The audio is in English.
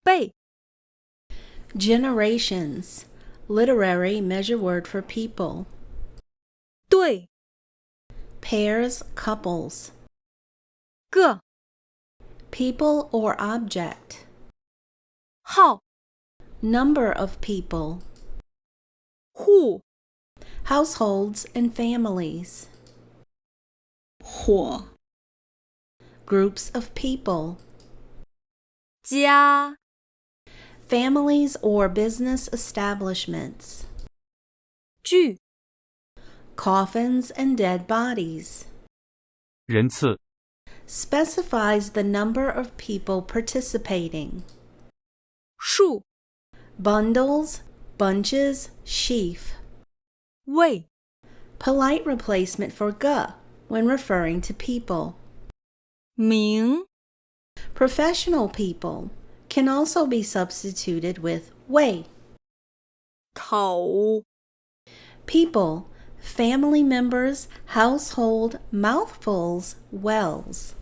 辈 Generations, literary measure word for people. 对 Pairs, couples. 个 People or object. 号 Number of people. 户 Households and families. 伙 Groups of people. 家 Families or business establishments. 具 Coffins and dead bodies. 人次 Specifies the number of people participating. 数 Bundles, bunches, sheaf. 位 Polite replacement for "ge" when referring to people. 名 Professional people can also be substituted with "wei." 头 People, family members, household, mouthfuls, wells.